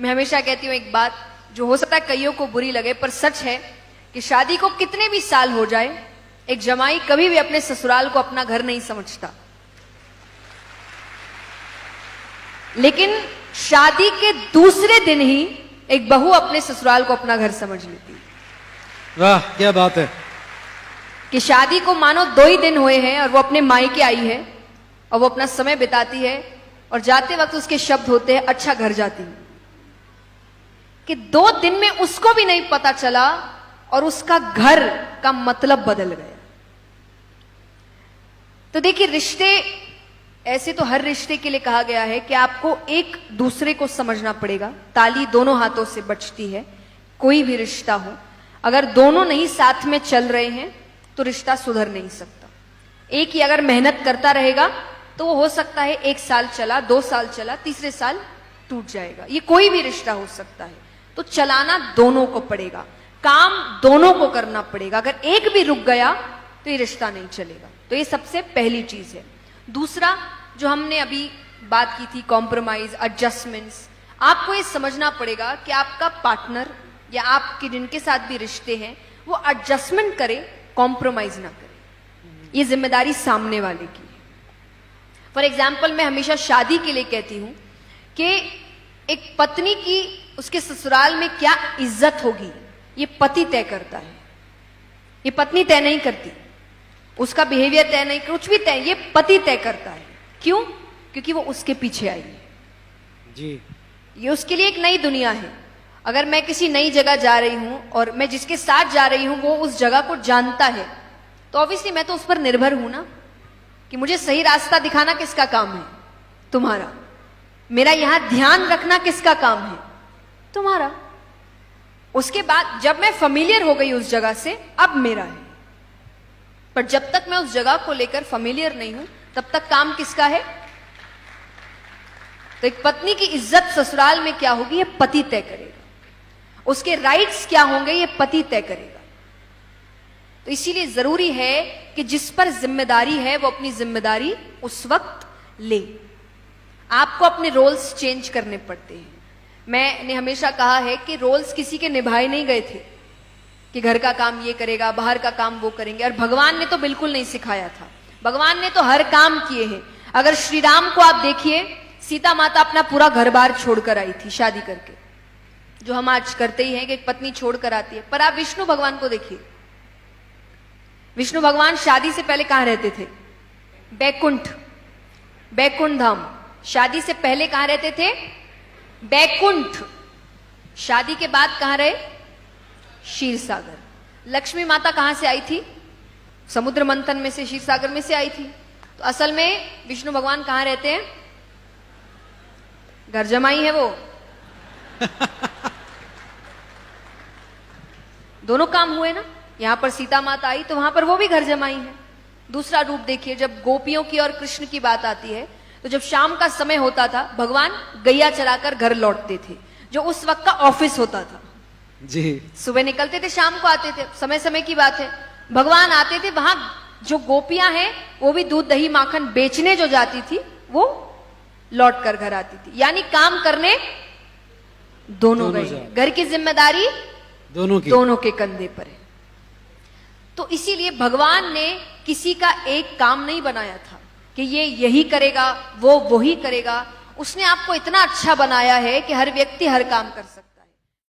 मैं हमेशा कहती हूँ एक बात जो हो सकता है कईयों को बुरी लगे पर सच है कि शादी को कितने भी साल हो जाए, एक जमाई कभी भी अपने ससुराल को अपना घर नहीं समझता, लेकिन शादी के दूसरे दिन ही एक बहू अपने ससुराल को अपना घर समझ लेती है। वाह क्या बात है कि शादी को मानो 2 ही दिन हुए हैं और वो अपने मायके आई है और वो अपना समय बिताती है और जाते वक्त उसके शब्द होते हैं अच्छा घर जाती है। कि 2 दिन में उसको भी नहीं पता चला और उसका घर का मतलब बदल गया। तो देखिए रिश्ते ऐसे तो हर रिश्ते के लिए कहा गया है कि आपको एक दूसरे को समझना पड़ेगा। ताली दोनों हाथों से बजती है। कोई भी रिश्ता हो अगर दोनों नहीं साथ में चल रहे हैं तो रिश्ता सुधर नहीं सकता। एक ही अगर मेहनत करता रहेगा तो वो हो सकता है 1 साल चला, 2 साल चला, तीसरे साल टूट जाएगा। ये कोई भी रिश्ता हो सकता है। तो चलाना दोनों को पड़ेगा, काम दोनों को करना पड़ेगा। अगर एक भी रुक गया तो ये रिश्ता नहीं चलेगा। तो ये सबसे पहली चीज है। दूसरा जो हमने अभी बात की थी कॉम्प्रोमाइज, एडजस्टमेंट्स, आपको ये समझना पड़ेगा कि आपका पार्टनर या आपके जिनके साथ भी रिश्ते हैं वो एडजस्टमेंट करे, कॉम्प्रोमाइज ना करे। ये जिम्मेदारी सामने वाले की है। फॉर एग्जाम्पल मैं हमेशा शादी के लिए कहती हूं कि एक पत्नी की उसके ससुराल में क्या इज्जत होगी ये पति तय करता है। ये पत्नी तय नहीं करती, उसका बिहेवियर तय नहीं, कुछ भी तय, ये पति तय करता है। क्यों? क्योंकि वो उसके पीछे आई है जी। ये उसके लिए एक नई दुनिया है। अगर मैं किसी नई जगह जा रही हूं और मैं जिसके साथ जा रही हूं वो उस जगह को जानता है तो ऑब्वियसली मैं तो उस पर निर्भर हूं ना कि मुझे सही रास्ता दिखाना किसका काम है? तुम्हारा। मेरा यहां ध्यान रखना किसका काम है? तुम्हारा। उसके बाद जब मैं फेमिलियर हो गई उस जगह से अब मेरा है। पर जब तक मैं उस जगह को लेकर फेमिलियर नहीं हूं तब तक काम किसका है? तो एक पत्नी की इज्जत ससुराल में क्या होगी ये पति तय करेगा। उसके राइट्स क्या होंगे ये पति तय करेगा। तो इसीलिए जरूरी है कि जिस पर जिम्मेदारी है वो अपनी जिम्मेदारी उस वक्त ले। आपको अपने रोल्स चेंज करने पड़ते हैं। मैंने हमेशा कहा है कि रोल्स किसी के निभाए नहीं गए थे कि घर का काम ये करेगा, बाहर का काम वो करेंगे। और भगवान ने तो बिल्कुल नहीं सिखाया था। भगवान ने तो हर काम किए हैं। अगर श्री राम को आप देखिए, सीता माता अपना पूरा घर बार छोड़कर आई थी शादी करके, जो हम आज करते ही हैं कि एक पत्नी छोड़कर आती है। पर आप विष्णु भगवान को देखिए, विष्णु भगवान शादी से पहले कहां रहते थे? बैकुंठ, बैकुंठ धाम। शादी से पहले कहां रहते थे? बैकुंठ। शादी के बाद कहां रहे? क्षीर सागर। लक्ष्मी माता कहां से आई थी? समुद्र मंथन में से, क्षीर सागर में से आई थी। तो असल में विष्णु भगवान कहां रहते हैं? घर जमाई है वो। दोनों काम हुए ना। यहां पर सीता माता आई तो वहां पर वो भी घर जमाई है। दूसरा रूप देखिए, जब गोपियों की और कृष्ण की बात आती है तो जब शाम का समय होता था भगवान गैया चराकर घर लौटते थे, जो उस वक्त का ऑफिस होता था जी। सुबह निकलते थे, शाम को आते थे, समय समय की बात है। भगवान आते थे, वहां जो गोपियां हैं वो भी दूध दही माखन बेचने जो जाती थी वो लौट कर घर आती थी। यानी काम करने दोनों गए। घर की जिम्मेदारी दोनों के कंधे पर है। तो इसीलिए भगवान ने किसी का एक काम नहीं बनाया था कि ये यही करेगा वो वही करेगा। उसने आपको इतना अच्छा बनाया है कि हर व्यक्ति हर काम कर सकता है।